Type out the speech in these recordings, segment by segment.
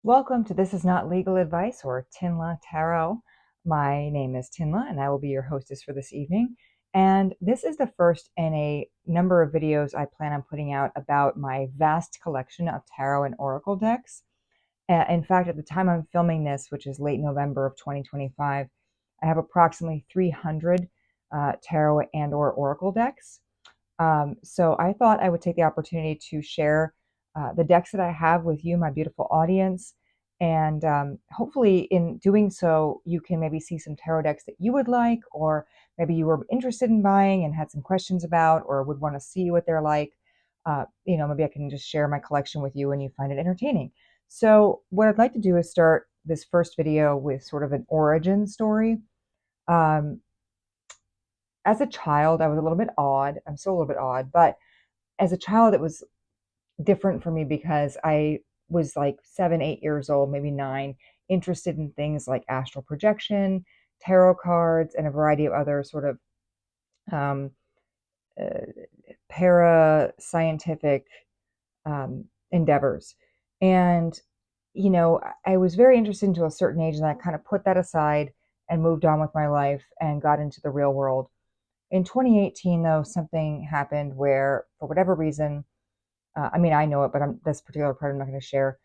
Welcome to This Is Not Legal Advice or TINLA Tarot. My name is TINLA and I will be your hostess for this evening. And this is the first in a number of videos I plan on putting out about my vast collection of tarot and oracle decks. In fact, at the time I'm filming this, which is late November of 2025, I have approximately 300 tarot and or oracle decks. So I thought I would take the opportunity to share the decks that I have with you, my beautiful audience. And hopefully, in doing so, you can maybe see some tarot decks that you would like, or maybe you were interested in buying and had some questions about, or would want to see what they're like. Maybe I can just share my collection with you and you find it entertaining. So, what I'd like to do is start this first video with sort of an origin story. Um, as a child, I was a little bit odd. I'm still a little bit odd, but as a child, it was different for me because I was like 7, 8 years old, maybe 9, interested in things like astral projection, tarot cards, and a variety of other sort of um, uh, para scientific endeavors. And, I was very interested until a certain age, and I kind of put that aside and moved on with my life and got into the real world. In 2018, though, something happened where, for whatever reason, I know it, but this particular part I'm not going to share.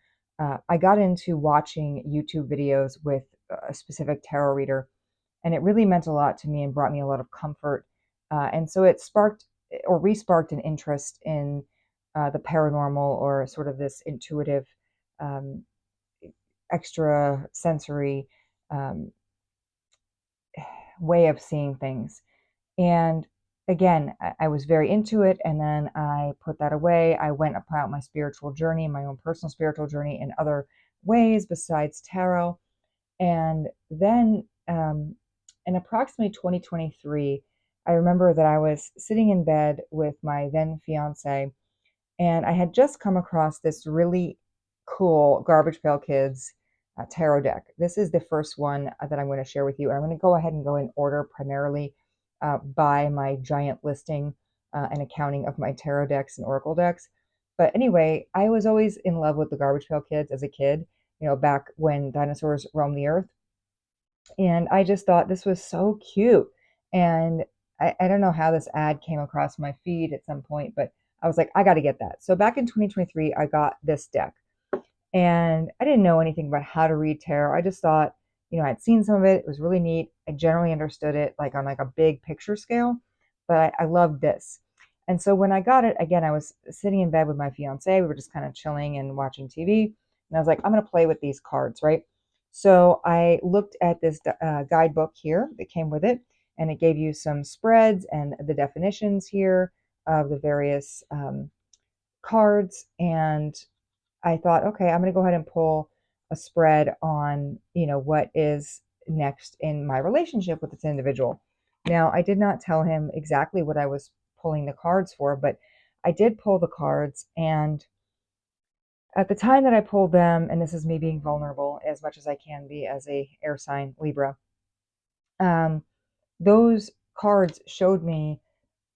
I got into watching YouTube videos with a specific tarot reader, and it really meant a lot to me and brought me a lot of comfort. And so it sparked or re-sparked an interest in the paranormal, or sort of this intuitive, um, extra sensory um, way of seeing things. And again, I was very into it, and then I put that away. I went about my spiritual journey, my own personal spiritual journey, in other ways besides tarot. And then in approximately 2023, I remember that I was sitting in bed with my then fiance, and I had just come across this really cool Garbage Pail Kids tarot deck. This is the first one that I'm going to share with you. And I'm going to go ahead and go in order primarily by my giant listing and accounting of my tarot decks and oracle decks. But anyway, I was always in love with the Garbage Pail Kids as a kid, back when dinosaurs roamed the earth. And I just thought this was so cute. And I don't know how this ad came across my feed at some point, but I was like, I got to get that. So back in 2023, I got this deck, and I didn't know anything about how to read tarot. I just thought, I'd seen some of it. It was really neat. I generally understood it like on like a big picture scale, but I loved this. And so when I got it, again, I was sitting in bed with my fiance. We were just kind of chilling and watching TV. And I was like, I'm going to play with these cards, right? So I looked at this guidebook here that came with it, and it gave you some spreads and the definitions here of the various cards. And I thought, okay, I'm going to go ahead and pull a spread on, what is next in my relationship with this individual. Now, I did not tell him exactly what I was pulling the cards for, but I did pull the cards. And at the time that I pulled them, and this is me being vulnerable as much as I can be as a air sign Libra, um, those cards showed me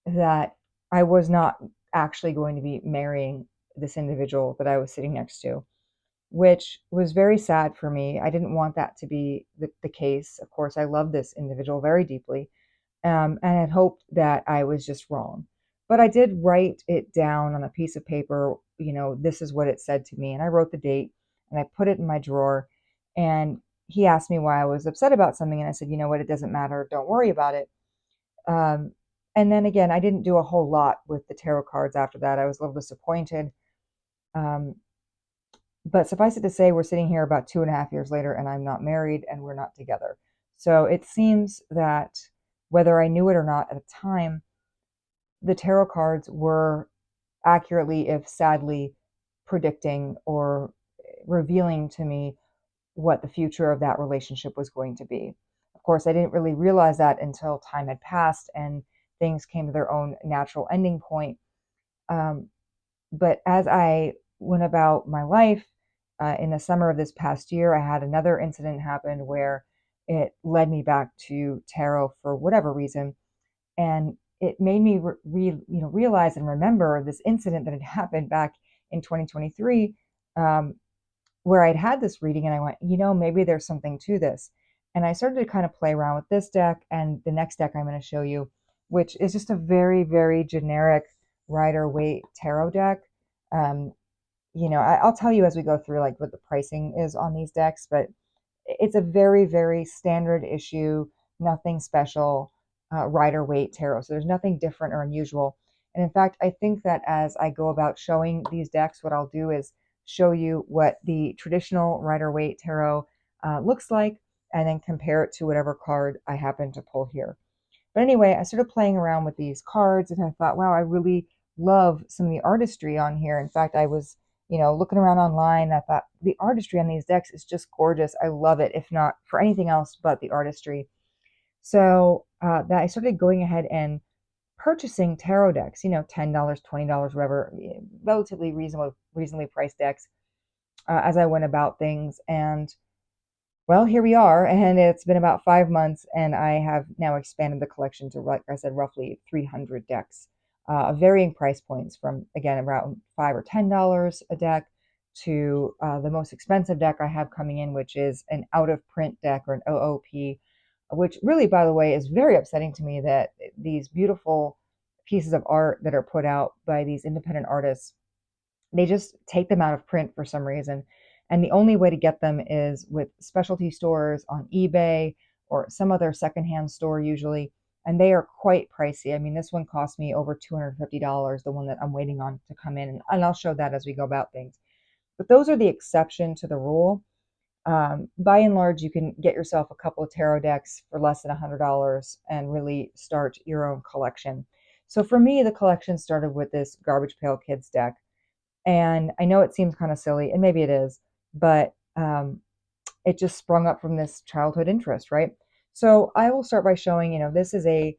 that I was not actually going to be marrying this individual that I was sitting next to, which was very sad for me. I didn't want that to be the case. Of course, I love this individual very deeply, and had hoped that I was just wrong. But I did write it down on a piece of paper. This is what it said to me. And I wrote the date and I put it in my drawer. And he asked me why I was upset about something. And I said, you know what? It doesn't matter. Don't worry about it. Um, and then again, I didn't do a whole lot with the tarot cards after that. I was a little disappointed. Um, but suffice it to say, we're sitting here about 2.5 years later, and I'm not married and we're not together. So it seems that whether I knew it or not at the time, the tarot cards were accurately, if sadly, predicting or revealing to me what the future of that relationship was going to be. Of course, I didn't really realize that until time had passed and things came to their own natural ending point. Um, but as I went about my life, in the summer of this past year, I had another incident happen where it led me back to tarot for whatever reason, and it made me realize and remember this incident that had happened back in 2023. Um, where I'd had this reading and I went, maybe there's something to this. And I started to kind of play around with this deck and the next deck I'm going to show you, which is just a very, very generic Rider-Waite tarot deck. Um, I'll tell you as we go through like what the pricing is on these decks, but it's a very, very standard issue, nothing special, Rider-Waite tarot. So there's nothing different or unusual. And in fact, I think that as I go about showing these decks, what I'll do is show you what the traditional Rider-Waite tarot looks like, and then compare it to whatever card I happen to pull here. But anyway, I started playing around with these cards and I thought, wow, I really love some of the artistry on here. In fact, I was, looking around online. I thought the artistry on these decks is just gorgeous. I love it, if not for anything else but the artistry. So that I started going ahead and purchasing tarot decks, $10, $20, whatever, relatively reasonably priced decks as I went about things. And well, here we are, and it's been about 5 months, and I have now expanded the collection to, like I said, roughly 300 decks, varying price points from, again, around $5 or $10 a deck to the most expensive deck I have coming in, which is an out-of-print deck or an OOP, which really, by the way, is very upsetting to me that these beautiful pieces of art that are put out by these independent artists, they just take them out of print for some reason. And the only way to get them is with specialty stores on eBay or some other secondhand store usually. And they are quite pricey. I mean, this one cost me over $250, the one that I'm waiting on to come in. And I'll show that as we go about things. But those are the exception to the rule. By and large, you can get yourself a couple of tarot decks for less than $100 and really start your own collection. So for me, the collection started with this Garbage Pail Kids deck. And I know it seems kind of silly, and maybe it is, but it just sprung up from this childhood interest, right? So I will start by showing, this is a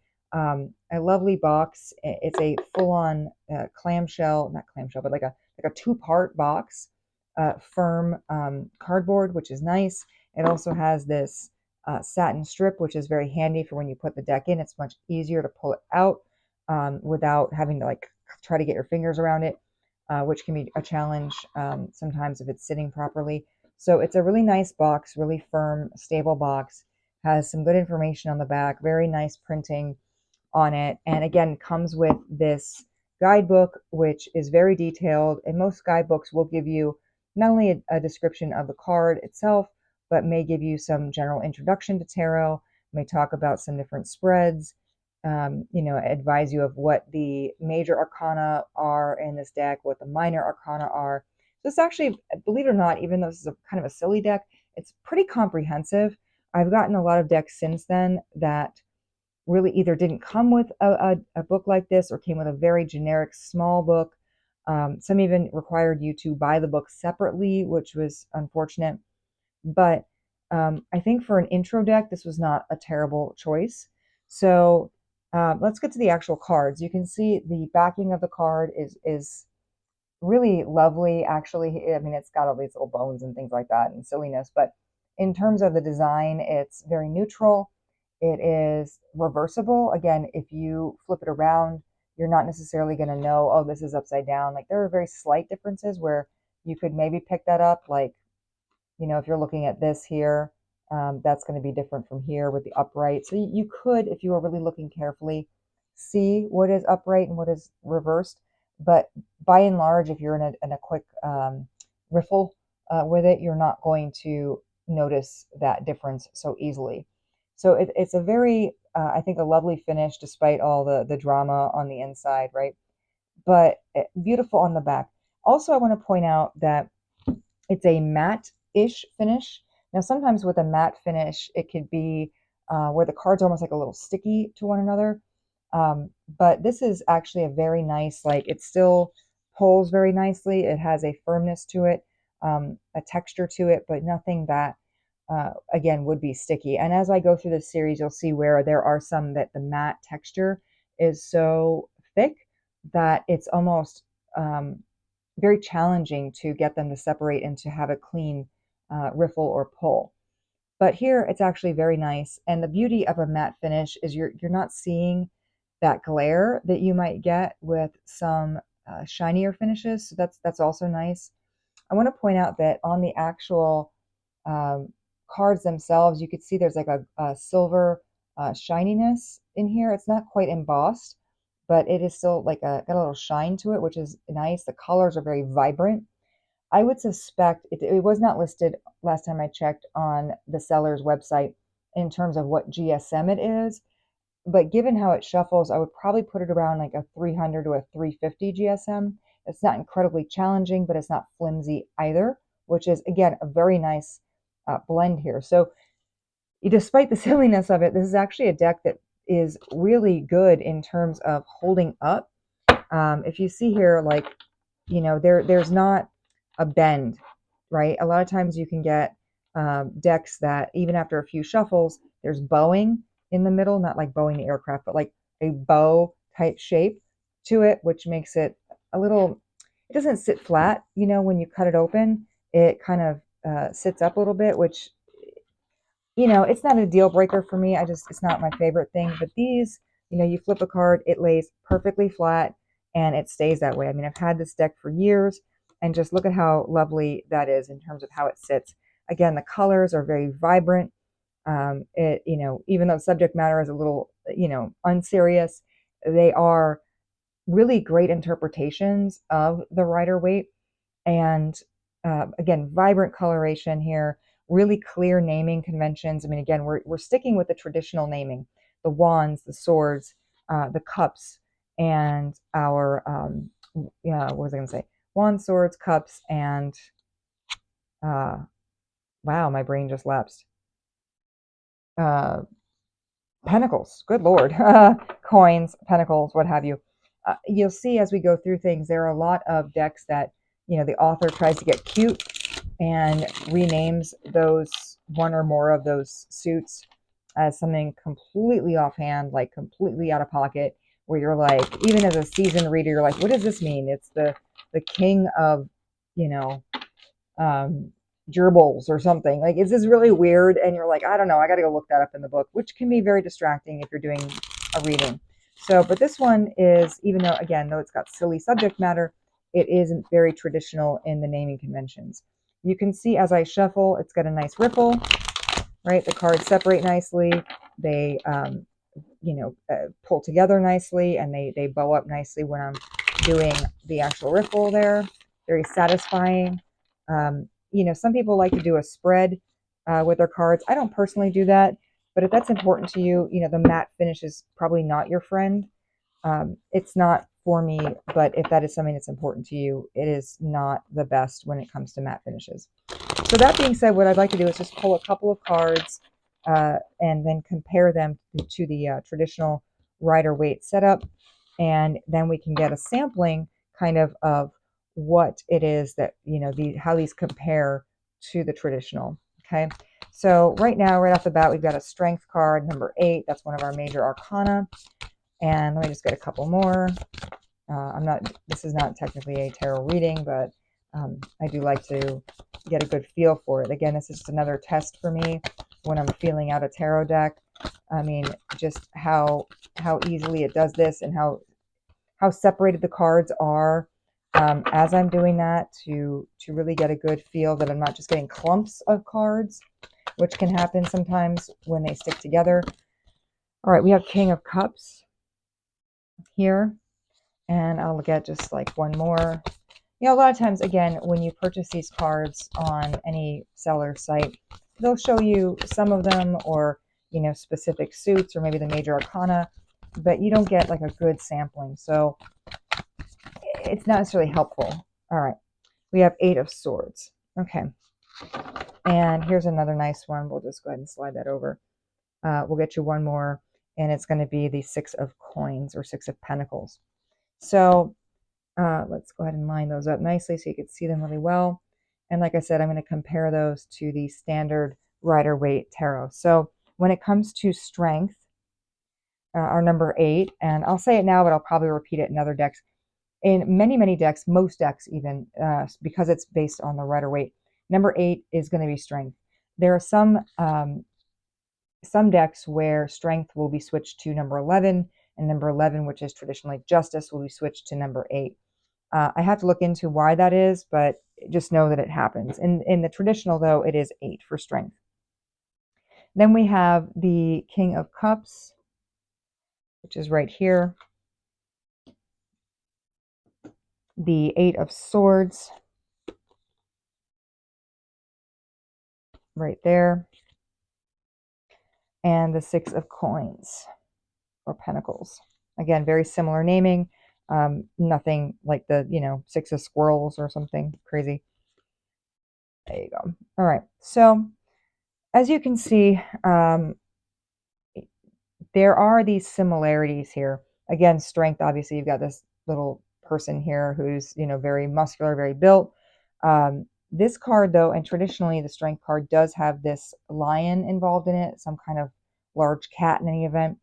lovely box. It's a full-on clamshell, not clamshell, but like a two-part box, firm cardboard, which is nice. It also has this satin strip, which is very handy for when you put the deck in. It's much easier to pull it out without having to like try to get your fingers around it. Which can be a challenge sometimes if it's sitting properly. So it's a really nice box, really firm, stable box, has some good information on the back, very nice printing on it. And again, comes with this guidebook, which is very detailed. And most guidebooks will give you not only a description of the card itself, but may give you some general introduction to tarot, may talk about some different spreads, advise you of what the major arcana are in this deck, what the minor arcana are. So it's actually, believe it or not, even though this is a kind of a silly deck, it's pretty comprehensive. I've gotten a lot of decks since then that really either didn't come with a book like this or came with a very generic small book. Some even required you to buy the book separately, which was unfortunate. But I think for an intro deck, this was not a terrible choice. So let's get to the actual cards. You can see the backing of the card is really lovely, actually. I mean, it's got all these little bones and things like that and silliness, but in terms of the design, it's very neutral. It is reversible. Again, if you flip it around, you're not necessarily going to know, oh, this is upside down. Like there are very slight differences where you could maybe pick that up. Like, if you're looking at this here, that's going to be different from here with the upright. So you could, if you were really looking carefully, see what is upright and what is reversed. But by and large, if you're in a quick riffle with it, you're not going to notice that difference so easily. So it's a very, I think, a lovely finish despite all the drama on the inside, right? But beautiful on the back. Also, I want to point out that it's a matte-ish finish. Now, sometimes with a matte finish, it could be where the cards are almost like a little sticky to one another. But this is actually a very nice, like it still pulls very nicely. It has a firmness to it, a texture to it, but nothing that, again, would be sticky. And as I go through this series, you'll see where there are some that the matte texture is so thick that it's almost very challenging to get them to separate and to have a clean riffle or pull. But here it's actually very nice. And the beauty of a matte finish is you're not seeing that glare that you might get with some shinier finishes. So that's also nice. I want to point out that on the actual cards themselves, you could see there's like a silver shininess in here. It's not quite embossed, but it is still like got a little shine to it, which is nice. The colors are very vibrant. I would suspect it was not listed last time I checked on the seller's website in terms of what GSM it is, but given how it shuffles, I would probably put it around like a 300 to a 350 GSM. It's not incredibly challenging, but it's not flimsy either, which is, again, a very nice blend here. So despite the silliness of it, this is actually a deck that is really good in terms of holding up. If you see here, like, there's not a bend, right? A lot of times you can get decks that even after a few shuffles, there's bowing in the middle, not like bowing the aircraft, but like a bow type shape to it, which makes it a little, it doesn't sit flat, when you cut it open, it kind of sits up a little bit, which, it's not a deal breaker for me. It's not my favorite thing, but these, you flip a card, it lays perfectly flat and it stays that way. I mean, I've had this deck for years and just look at how lovely that is in terms of how it sits. Again, the colors are very vibrant. Even though the subject matter is a little, unserious, they are really great interpretations of the Rider-Waite. And again, vibrant coloration here, really clear naming conventions. I mean, again, we're sticking with the traditional naming, the wands, the swords, the cups, and our, what was I going to say? Wands, swords, cups, and, wow, my brain just lapsed. Pentacles, good Lord, coins, pentacles, what have you. You'll see as we go through things, there are a lot of decks that, the author tries to get cute and renames those one or more of those suits as something completely offhand, like completely out of pocket, where you're like, even as a seasoned reader, you're like, what does this mean? It's the king of, gerbils or something. Like, is this really weird? And you're like, I don't know, I got to go look that up in the book, which can be very distracting if you're doing a reading. So, but this one is, even though, again, though it's got silly subject matter, it isn't very traditional in the naming conventions. You can see as I shuffle, it's got a nice ripple, right? The cards separate nicely. They, pull together nicely, and they bow up nicely when I'm doing the actual ripple there. Very satisfying. Some people like to do a spread with their cards. I don't personally do that, but if that's important to you, the matte finish is probably not your friend. It's not for me, but if that is something that's important to you, it is not the best when it comes to matte finishes. So that being said, what I'd like to do is just pull a couple of cards and then compare them to the traditional Rider-Waite setup, and then we can get a sampling kind of what it is that, how these compare to the traditional. Okay, so right now, right off the bat, we've got a strength card, number 8. That's one of our major arcana. And let me just get a couple more. This is not technically a tarot reading, but I do like to get a good feel for it. Again, this is just another test for me when I'm feeling out a tarot deck. I mean, just how easily it does this, and how separated the cards are as I'm doing that, to really get a good feel that I'm not just getting clumps of cards, which can happen sometimes when they stick together. All right, we have King of Cups here, and I'll get just like one more. A lot of times, again, when you purchase these cards on any seller site, they'll show you some of them, or specific suits, or maybe the major arcana, but you don't get like a good sampling, so it's not necessarily helpful. All right, we have 8 of Swords. Okay, and here's another nice one. We'll just go ahead and slide that over. We'll get you one more, and it's going to be the 6 of Coins, or 6 of Pentacles. So let's go ahead and line those up nicely so you can see them really well. And like I said, I'm going to compare those to the standard Rider-Waite tarot. So when it comes to strength, our number 8, and I'll say it now, but I'll probably repeat it in other decks. In many, many decks, most decks even, because it's based on the Rider-Waite, number 8 is going to be strength. There are some decks where strength will be switched to number 11, and number 11, which is traditionally justice, will be switched to number 8. I have to look into why that is, but just know that it happens. In the traditional, though, it is 8 for strength. Then we have the King of Cups, which is right here. The 8 of Swords, right there. And the 6 of Coins, or Pentacles. Again, very similar naming. Nothing like the, 6 of Squirrels or something crazy. There you go. All right. So, as you can see, there are these similarities here. Again, strength, obviously, you've got this little person here who's, very muscular, very built. This card, though, and traditionally the strength card does have this lion involved in it, some kind of large cat in any event.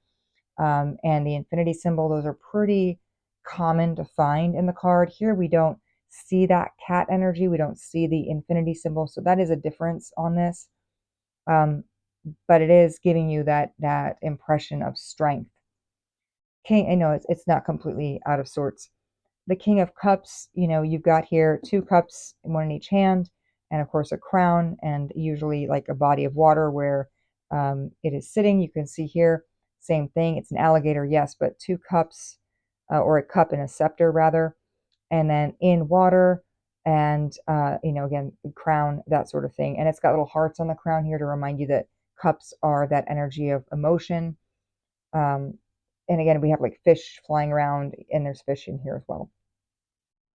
And the infinity symbol, those are pretty common to find in the card. Here we don't see that cat energy. We don't see the infinity symbol. So that is a difference on this. But it is giving you that impression of strength. King, I know it's not completely out of sorts. The King of Cups, you've got here 2 cups, one in each hand, and of course a crown, and usually like a body of water where it is sitting. You can see here, same thing. It's an alligator, yes, but 2 cups, or a cup and a scepter rather, and then in water, and again, crown, that sort of thing. And it's got little hearts on the crown here to remind you that cups are that energy of emotion. And again, we have like fish flying around, and there's fish in here as well.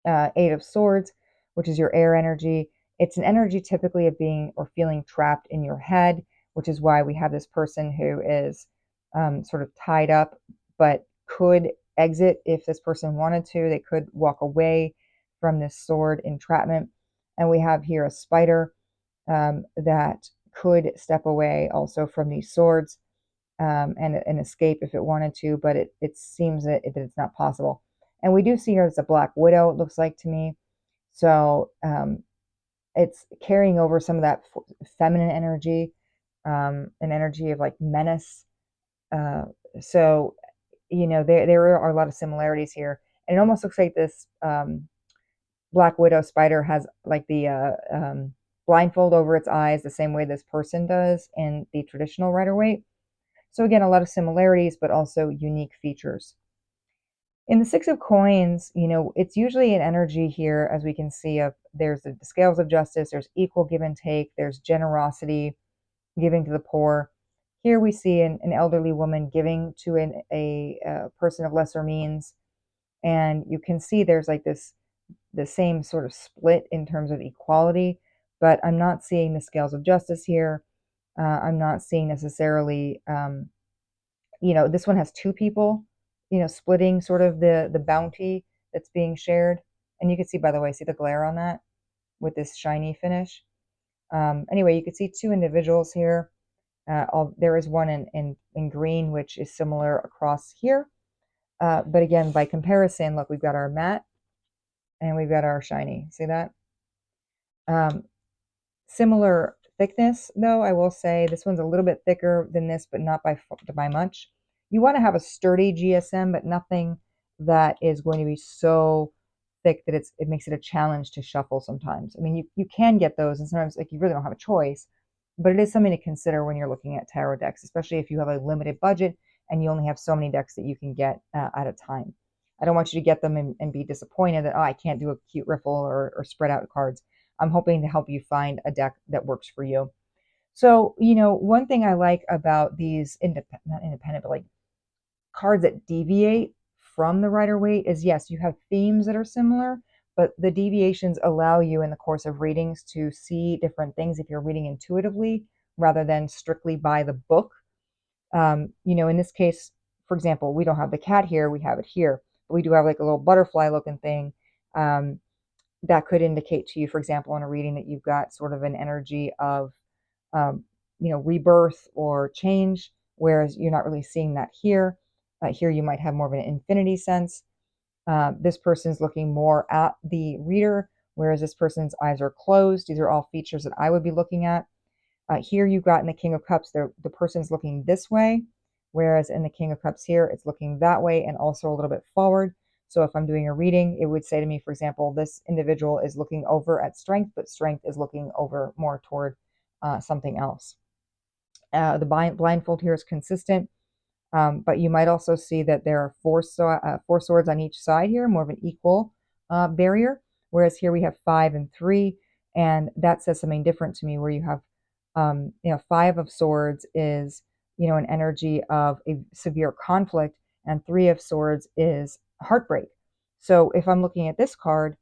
8 of Swords, which is your air energy. It's an energy typically of being or feeling trapped in your head, which is why we have this person who is sort of tied up, but could exit if this person wanted to. They could walk away from this sword entrapment. And we have here a spider that could step away also from these swords. And escape if it wanted to, but it seems that it's not possible. And we do see here it's a Black Widow, it looks like to me. So it's carrying over some of that feminine energy, an energy of like menace. So, there are a lot of similarities here. And it almost looks like this Black Widow spider has like the blindfold over its eyes, the same way this person does in the traditional Rider-Waite. So again, a lot of similarities, but also unique features. In the 6 of Coins, it's usually an energy here, as we can see, of there's the scales of justice, there's equal give and take, there's generosity, giving to the poor. Here we see an elderly woman giving to a person of lesser means, and you can see there's like the same sort of split in terms of equality, but I'm not seeing the scales of justice here. I'm not seeing necessarily, this one has 2 people, splitting sort of the bounty that's being shared. And you can see, by the way, see the glare on that with this shiny finish. Anyway, you can see 2 individuals here. There is one in green, which is similar across here. But again, by comparison, look, we've got our matte and we've got our shiny. See that? Similar thickness, though, I will say this one's a little bit thicker than this, but not by much. You want to have a sturdy GSM, but nothing that is going to be so thick that it makes it a challenge to shuffle sometimes. I mean, you can get those, and sometimes like you really don't have a choice, but it is something to consider when you're looking at tarot decks, especially if you have a limited budget and you only have so many decks that you can get at a time. I don't want you to get them and be disappointed that, oh, I can't do a cute riffle or spread out cards. I'm hoping to help you find a deck that works for you. So, one thing I like about these not independent, but like cards that deviate from the Rider-Waite is, yes, you have themes that are similar, but the deviations allow you in the course of readings to see different things if you're reading intuitively rather than strictly by the book. In this case, for example, we don't have the cat here, we have it here. But we do have like a little butterfly looking thing. That could indicate to you, for example, in a reading that you've got sort of an energy of, rebirth or change, whereas you're not really seeing that here. Here you might have more of an infinity sense. This person's looking more at the reader, whereas this person's eyes are closed. These are all features that I would be looking at. Here you've got in the King of Cups, the person's looking this way, whereas in the King of Cups here, it's looking that way and also a little bit forward. So if I'm doing a reading, it would say to me, for example, this individual is looking over at strength, but strength is looking over more toward something else. The blindfold here is consistent, but you might also see that there are four swords on each side here, more of an equal barrier, whereas here we have 5 and 3, and that says something different to me, where you have, 5 of swords is, an energy of a severe conflict, and 3 of swords is heartbreak. So if I'm looking at this card,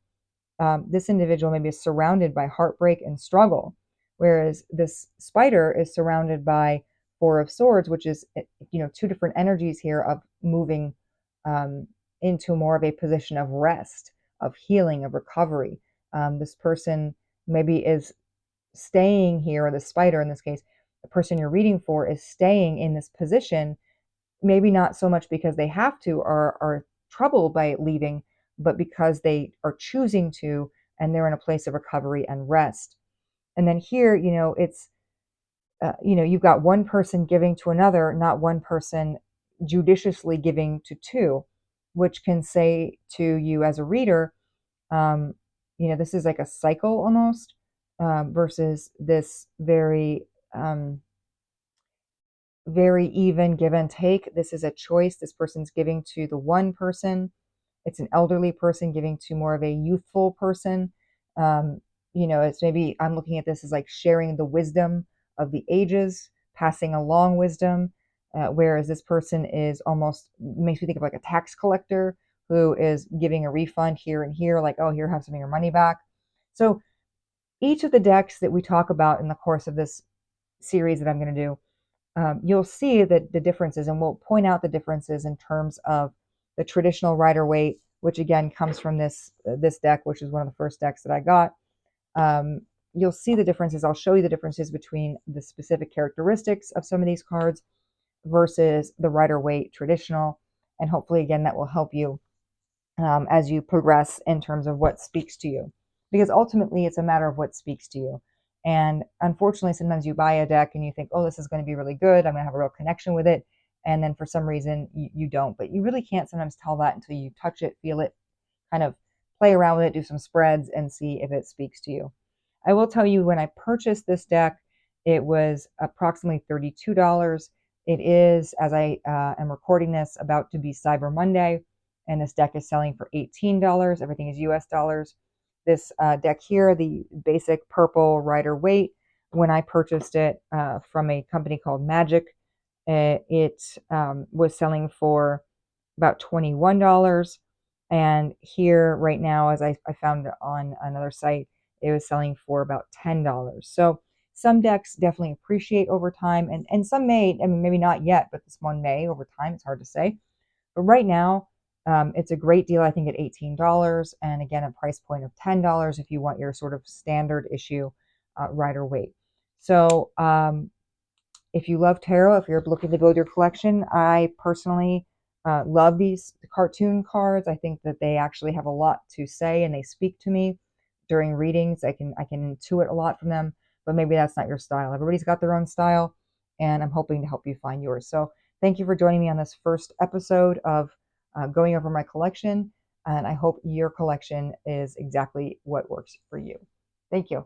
this individual maybe is surrounded by heartbreak and struggle, whereas this spider is surrounded by 4 of swords, which is, two different energies here of moving into more of a position of rest, of healing, of recovery. This person maybe is staying here, or the spider in this case, the person you're reading for is staying in this position, maybe not so much because they have to or are troubled by leaving, but because they are choosing to, and they're in a place of recovery and rest. And then here, it's, you've got one person giving to another, not one person judiciously giving to two, which can say to you as a reader, um, this is like a cycle almost, versus this very even give and take. This is a choice. This person's giving to the one person. It's an elderly person giving to more of a youthful person. Um, it's maybe I'm looking at this as like sharing the wisdom of the ages, passing along wisdom. Whereas this person is almost makes me think of like a tax collector who is giving a refund here and here, like, oh, here, have some of your money back. So each of the decks that we talk about in the course of this series that I'm going to do, you'll see that the differences, and we'll point out the differences in terms of the traditional Rider-Waite, which again comes from this deck, which is one of the first decks that I got. You'll see the differences. I'll show you the differences between the specific characteristics of some of these cards versus the Rider-Waite traditional, and hopefully again that will help you as you progress in terms of what speaks to you, because ultimately it's a matter of what speaks to you. And unfortunately, sometimes you buy a deck and you think, oh, this is going to be really good, I'm going to have a real connection with it, and then for some reason you don't. But you really can't sometimes tell that until you touch it, feel it, kind of play around with it, do some spreads, and see if it speaks to you. I will tell you, when I purchased this deck, it was approximately $32. It is, as I am recording this, about to be Cyber Monday, and this deck is selling for $18. Everything is US dollars. This deck here, the basic purple Rider-Waite, when I purchased it from a company called Magic, it was selling for about $21. And here right now, as I found on another site, it was selling for about $10. So some decks definitely appreciate over time, and some may, I mean, maybe not yet, but this one may over time. It's hard to say. But right now, it's a great deal, I think, at $18. And again, a price point of $10 if you want your sort of standard issue Rider-Waite. So if you love tarot, if you're looking to build your collection, I personally love these cartoon cards. I think that they actually have a lot to say and they speak to me during readings. I can intuit a lot from them, but maybe that's not your style. Everybody's got their own style, and I'm hoping to help you find yours. So thank you for joining me on this first episode of going over my collection, and I hope your collection is exactly what works for you. Thank you.